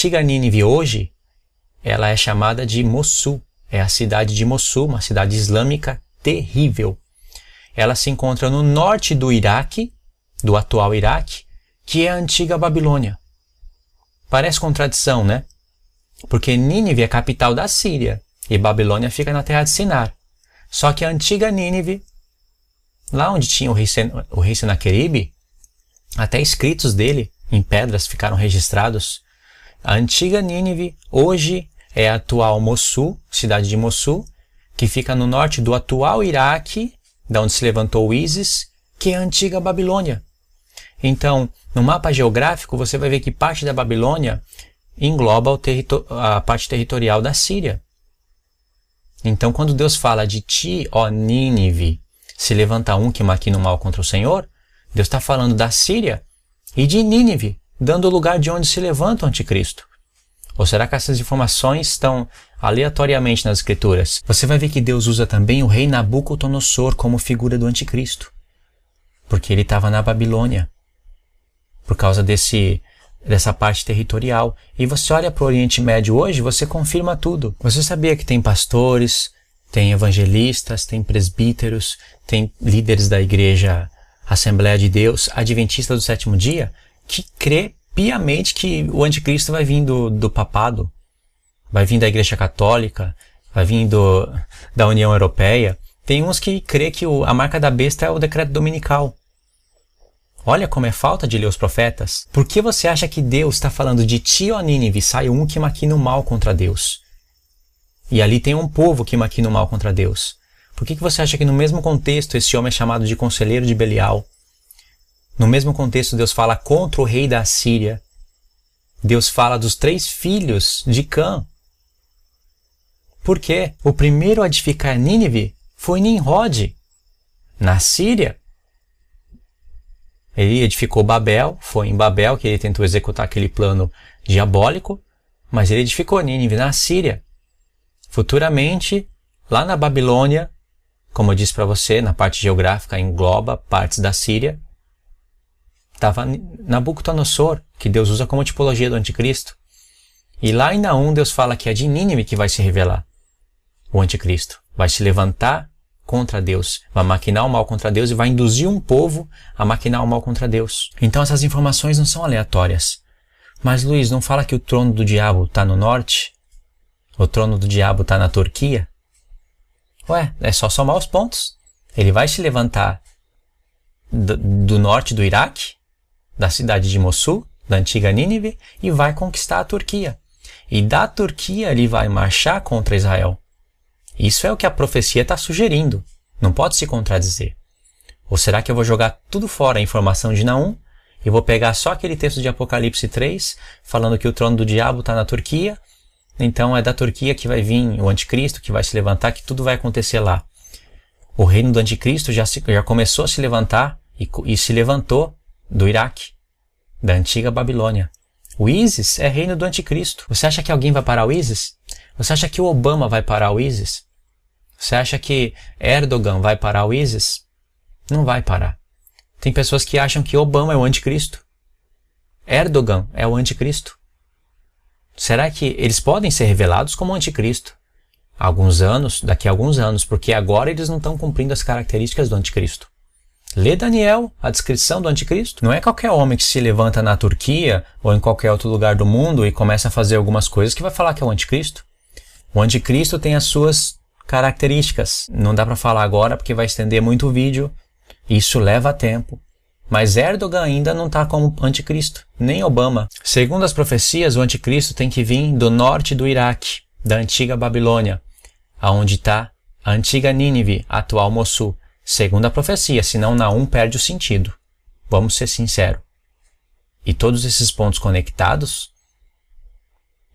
antiga Nínive hoje, ela é chamada de Mossul. É a cidade de Mossul, uma cidade islâmica terrível. Ela se encontra no norte do Iraque, do atual Iraque, que é a antiga Babilônia. Parece contradição, né? Porque Nínive é a capital da Síria e Babilônia fica na terra de Sinar. Só que a antiga Nínive, lá onde tinha o rei Senaqueribe, até escritos dele em pedras ficaram registrados. A antiga Nínive hoje é a atual Mossul, cidade de Mossul, que fica no norte do atual Iraque, da onde se levantou o ISIS, que é a antiga Babilônia. Então, no mapa geográfico, você vai ver que parte da Babilônia engloba a parte territorial da Síria. Então, quando Deus fala de ti, ó Nínive, se levanta um que maquina o mal contra o Senhor, Deus está falando da Síria e de Nínive, dando o lugar de onde se levanta o anticristo. Ou será que essas informações estão aleatoriamente nas escrituras? Você vai ver que Deus usa também o rei Nabucodonosor como figura do anticristo. Porque ele estava na Babilônia. Por causa dessa parte territorial. E você olha para o Oriente Médio hoje, você confirma tudo. Você sabia que tem pastores, tem evangelistas, tem presbíteros, tem líderes da igreja Assembleia de Deus, Adventista do Sétimo Dia, que crê piamente que o anticristo vai vir do papado, vai vir da Igreja Católica, vai vir da União Europeia. Tem uns que crê que a marca da besta é o decreto dominical. Olha como é falta de ler os profetas. Por que você acha que Deus está falando de ti, ó Nínive, sai um que maquina o mal contra Deus? E ali tem um povo que maquina o mal contra Deus. Por que você acha que no mesmo contexto esse homem é chamado de conselheiro de Belial? No mesmo contexto, Deus fala contra o rei da Assíria. Deus fala dos 3 filhos de Cã. Por quê? O primeiro a edificar Nínive foi Nimrod, na Síria. Ele edificou Babel, foi em Babel que ele tentou executar aquele plano diabólico, mas ele edificou Nínive na Síria. Futuramente, lá na Babilônia, como eu disse para você, na parte geográfica engloba partes da Síria, estava Nabucodonosor, que Deus usa como tipologia do anticristo. E lá em Naum, Deus fala que é de Nínive que vai se revelar o anticristo. Vai se levantar contra Deus, vai maquinar o mal contra Deus e vai induzir um povo a maquinar o mal contra Deus. Então essas informações não são aleatórias. Mas Luiz, não fala que o trono do diabo está no norte? O trono do diabo está na Turquia? Ué, é só somar os pontos. Ele vai se levantar do norte do Iraque, da cidade de Mossul, da antiga Nínive, e vai conquistar a Turquia. E da Turquia ele vai marchar contra Israel. Isso é o que a profecia está sugerindo. Não pode se contradizer. Ou será que eu vou jogar tudo fora a informação de Naum e vou pegar só aquele texto de Apocalipse 3, falando que o trono do diabo está na Turquia, então é da Turquia que vai vir o anticristo, que vai se levantar, que tudo vai acontecer lá. O reino do anticristo já começou a se levantar e se levantou do Iraque, da antiga Babilônia. O ISIS é reino do anticristo. Você acha que alguém vai parar o ISIS? Você acha que o Obama vai parar o ISIS? Você acha que Erdogan vai parar o ISIS? Não vai parar. Tem pessoas que acham que Obama é o anticristo. Erdogan é o anticristo. Será que eles podem ser revelados como anticristo? Daqui a alguns anos, porque agora eles não estão cumprindo as características do anticristo. Lê Daniel, a descrição do anticristo. Não é qualquer homem que se levanta na Turquia ou em qualquer outro lugar do mundo e começa a fazer algumas coisas que vai falar que é o anticristo. O anticristo tem as suas características. Não dá para falar agora porque vai estender muito o vídeo. Isso leva tempo. Mas Erdogan ainda não está como anticristo, nem Obama. Segundo as profecias, o anticristo tem que vir do norte do Iraque, da antiga Babilônia, aonde está a antiga Nínive, a atual Mossul. Segundo a profecia, senão Naum perde o sentido. Vamos ser sinceros. E todos esses pontos conectados,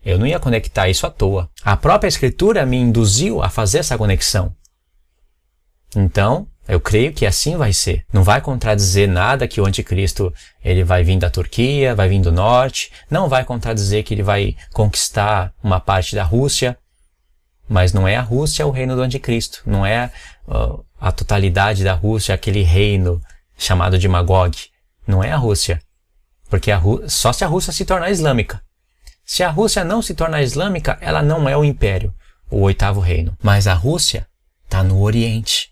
eu não ia conectar isso à toa. A própria Escritura me induziu a fazer essa conexão. Então, eu creio que assim vai ser. Não vai contradizer nada que o anticristo ele vai vir da Turquia, vai vir do norte. Não vai contradizer que ele vai conquistar uma parte da Rússia. Mas não é a Rússia o reino do anticristo. Não é a totalidade da Rússia, aquele reino chamado de Magog. Não é a Rússia. Porque só se a Rússia se tornar islâmica. Se a Rússia não se tornar islâmica, ela não é o império, o oitavo reino. Mas a Rússia está no Oriente.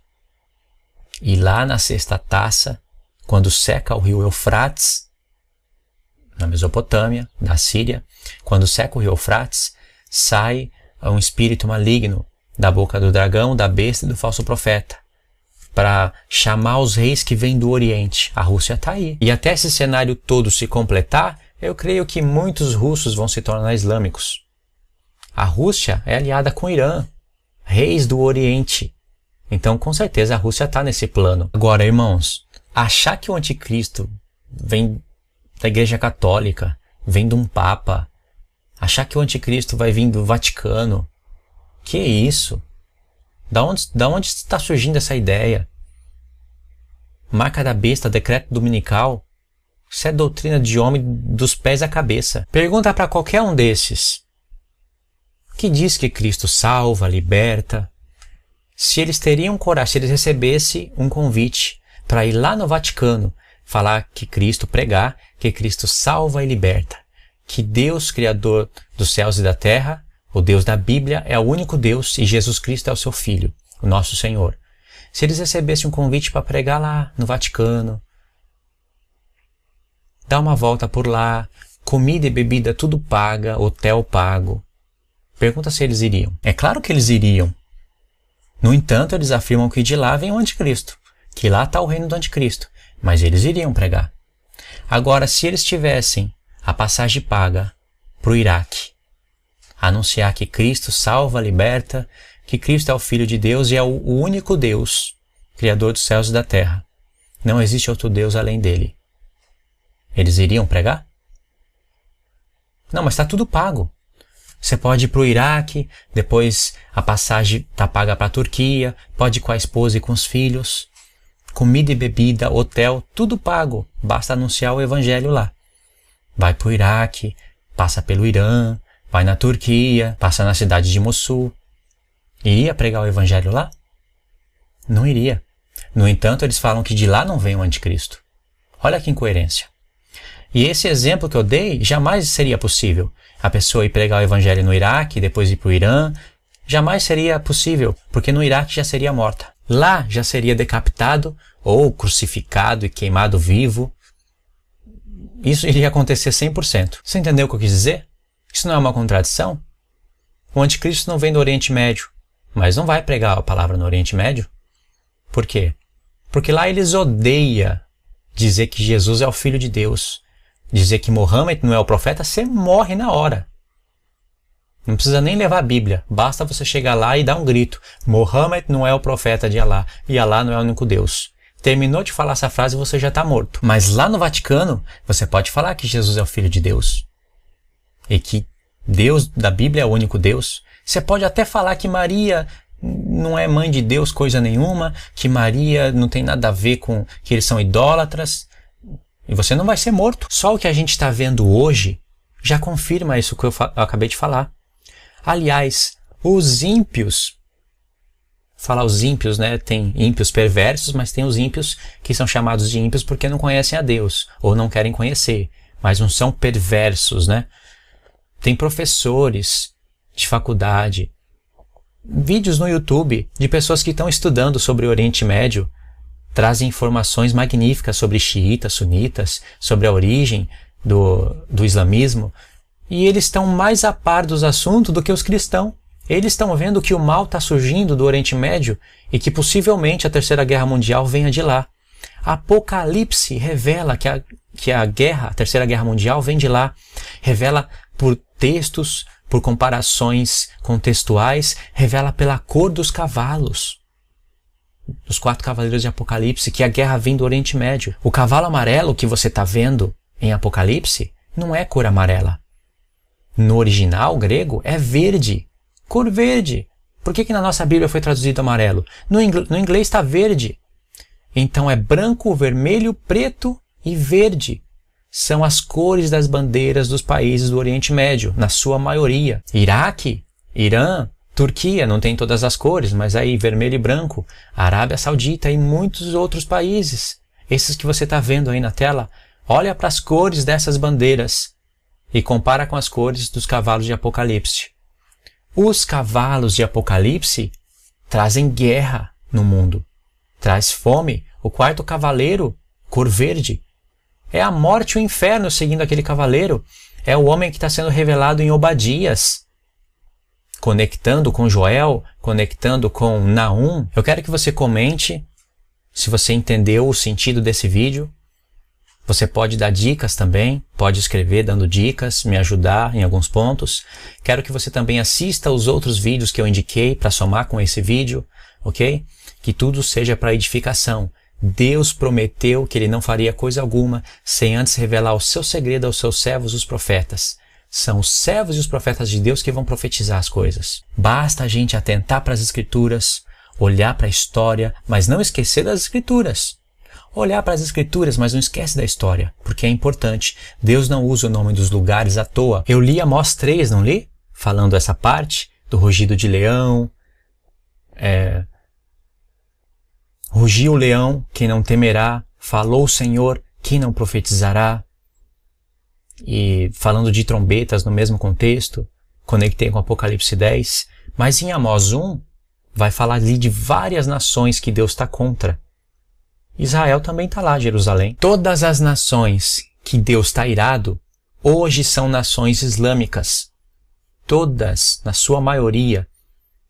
E lá na sexta taça, quando seca o rio Eufrates, na Mesopotâmia, na Síria, quando seca o rio Eufrates, sai um espírito maligno da boca do dragão, da besta e do falso profeta, para chamar os reis que vêm do Oriente. A Rússia está aí. E até esse cenário todo se completar, eu creio que muitos russos vão se tornar islâmicos. A Rússia é aliada com o Irã, reis do Oriente. Então, com certeza, a Rússia está nesse plano. Agora, irmãos, achar que o anticristo vem da Igreja Católica, vem de um Papa, achar que o anticristo vai vir do Vaticano, que isso? Da onde está surgindo essa ideia? Marca da besta, decreto dominical, isso é doutrina de homem dos pés à cabeça. Pergunta para qualquer um desses que diz que Cristo salva, liberta, se eles teriam coragem, se eles recebessem um convite para ir lá no Vaticano falar que Cristo, pregar que Cristo salva e liberta, que Deus, Criador dos céus e da terra, o Deus da Bíblia, é o único Deus e Jesus Cristo é o seu Filho, o nosso Senhor. Se eles recebessem um convite para pregar lá no Vaticano, dar uma volta por lá, comida e bebida tudo paga, hotel pago, pergunta se eles iriam. É claro que eles iriam. No entanto, eles afirmam que de lá vem o anticristo, que lá está o reino do anticristo, mas eles iriam pregar. Agora, se eles tivessem a passagem paga para o Iraque, anunciar que Cristo salva, liberta, que Cristo é o Filho de Deus e é o único Deus, Criador dos céus e da terra. Não existe outro Deus além dele. Eles iriam pregar? Não, mas está tudo pago. Você pode ir para o Iraque, depois a passagem está paga para a Turquia, pode ir com a esposa e com os filhos. Comida e bebida, hotel, tudo pago. Basta anunciar o evangelho lá. Vai para o Iraque, passa pelo Irã, vai na Turquia, passa na cidade de Mossul. Iria pregar o evangelho lá? Não iria. No entanto, eles falam que de lá não vem o anticristo. Olha que incoerência. E esse exemplo que eu dei jamais seria possível. A pessoa ir pregar o evangelho no Iraque, depois ir para o Irã, jamais seria possível, porque no Iraque já seria morta. Lá já seria decapitado ou crucificado e queimado vivo. Isso iria acontecer 100%. Você entendeu o que eu quis dizer? Isso não é uma contradição? O anticristo não vem do Oriente Médio, mas não vai pregar a palavra no Oriente Médio. Por quê? Porque lá eles odeiam dizer que Jesus é o Filho de Deus. Dizer que Mohammed não é o profeta, você morre na hora. Não precisa nem levar a Bíblia, basta você chegar lá e dar um grito. Mohammed não é o profeta de Allah, e Allah não é o único Deus. Terminou de falar essa frase e você já está morto. Mas lá no Vaticano, você pode falar que Jesus é o Filho de Deus. E que Deus da Bíblia é o único Deus. Você pode até falar que Maria não é mãe de Deus coisa nenhuma, que Maria não tem nada a ver com que eles são idólatras. E você não vai ser morto. Só o que a gente está vendo hoje já confirma isso que eu acabei de falar. Aliás, os ímpios, falar os ímpios, né? Tem ímpios perversos, mas tem os ímpios que são chamados de ímpios porque não conhecem a Deus, ou não querem conhecer, mas não são perversos, né? Tem professores de faculdade, vídeos no YouTube de pessoas que estão estudando sobre o Oriente Médio, trazem informações magníficas sobre xiitas, sunitas, sobre a origem do islamismo, e eles estão mais a par dos assuntos do que os cristãos. Eles estão vendo que o mal está surgindo do Oriente Médio e que possivelmente a Terceira Guerra Mundial venha de lá. Apocalipse revela que a Terceira Guerra Mundial vem de lá. Revela por textos, por comparações contextuais, revela pela cor dos cavalos. Os 4 cavaleiros de Apocalipse, que a guerra vem do Oriente Médio. O cavalo amarelo que você está vendo em Apocalipse não é cor amarela. No original grego é verde, cor verde. Por que na nossa Bíblia foi traduzido amarelo? No inglês está verde. Então é branco, vermelho, preto e verde. São as cores das bandeiras dos países do Oriente Médio, na sua maioria. Iraque, Irã, Turquia não tem todas as cores, mas aí vermelho e branco. Arábia Saudita e muitos outros países. Esses que você está vendo aí na tela, olha para as cores dessas bandeiras. e compara com as cores dos cavalos de Apocalipse. Os cavalos de Apocalipse trazem guerra no mundo, traz fome. O quarto cavaleiro, cor verde, é a morte e o inferno seguindo aquele cavaleiro. É o homem que está sendo revelado em Obadias, conectando com Joel, conectando com Naum. Eu quero que você comente se você entendeu o sentido desse vídeo. Você pode dar dicas também, pode escrever dando dicas, me ajudar em alguns pontos. Quero que você também assista os outros vídeos que eu indiquei para somar com esse vídeo, ok? Que tudo seja para edificação. Deus prometeu que Ele não faria coisa alguma sem antes revelar o seu segredo aos seus servos, os profetas. São os servos e os profetas de Deus que vão profetizar as coisas. Basta a gente atentar para as Escrituras, olhar para a história, mas não esquecer das Escrituras. Olhar para as Escrituras, mas não esquece da história, porque é importante. Deus não usa o nome dos lugares à toa. Eu li Amós 3, não li? Falando essa parte do rugido de leão. Rugiu o leão, quem não temerá. Falou o Senhor, quem não profetizará. E falando de trombetas no mesmo contexto, conectei com Apocalipse 10. Mas em Amós 1, vai falar ali de várias nações que Deus está contra. Israel também está lá, Jerusalém. Todas as nações que Deus está irado, hoje são nações islâmicas. Todas, na sua maioria,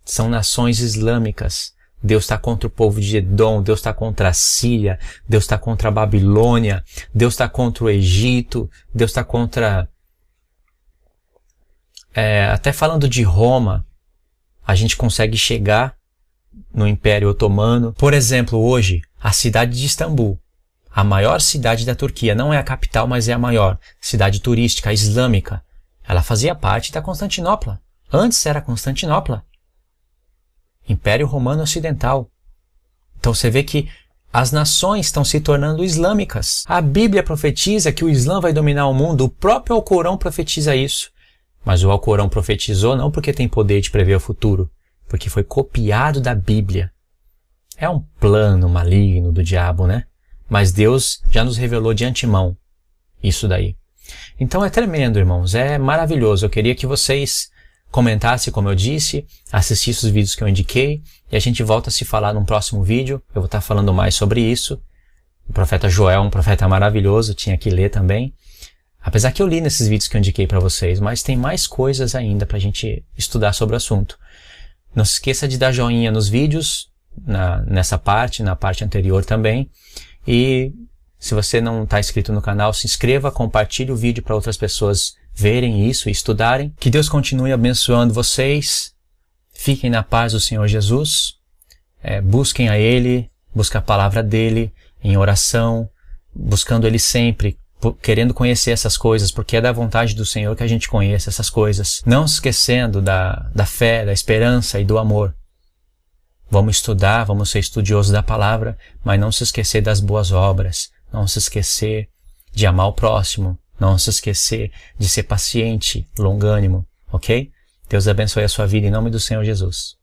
são nações islâmicas. Deus está contra o povo de Edom, Deus está contra a Síria, Deus está contra a Babilônia, Deus está contra o Egito, Deus está contra... até falando de Roma, a gente consegue chegar no Império Otomano. Por exemplo, hoje, a cidade de Istambul, a maior cidade da Turquia, não é a capital, mas é a maior cidade turística islâmica. Ela fazia parte da Constantinopla. Antes era Constantinopla. Império Romano Ocidental. Então você vê que as nações estão se tornando islâmicas. A Bíblia profetiza que o Islã vai dominar o mundo. O próprio Alcorão profetiza isso. Mas o Alcorão profetizou não porque tem poder de prever o futuro, porque foi copiado da Bíblia. É um plano maligno do diabo, né? Mas Deus já nos revelou de antemão isso daí. Então é tremendo, irmãos. É maravilhoso. Eu queria que vocês comentassem, como eu disse, assistissem os vídeos que eu indiquei e a gente volta a se falar num próximo vídeo. Eu vou estar falando mais sobre isso. O profeta Joel é um profeta maravilhoso. Tinha que ler também. Apesar que eu li nesses vídeos que eu indiquei para vocês, mas tem mais coisas ainda para a gente estudar sobre o assunto. Não se esqueça de dar joinha nos vídeos, nessa parte, na parte anterior também. E se você não está inscrito no canal, se inscreva, compartilhe o vídeo para outras pessoas verem isso e estudarem. Que Deus continue abençoando vocês. Fiquem na paz do Senhor Jesus. Busquem a Ele, busquem a palavra dEle em oração, buscando Ele sempre, querendo conhecer essas coisas, porque é da vontade do Senhor que a gente conheça essas coisas. Não se esquecendo da fé, da esperança e do amor. Vamos estudar, vamos ser estudiosos da palavra, mas não se esquecer das boas obras, não se esquecer de amar o próximo, não se esquecer de ser paciente, longânimo, ok? Deus abençoe a sua vida em nome do Senhor Jesus.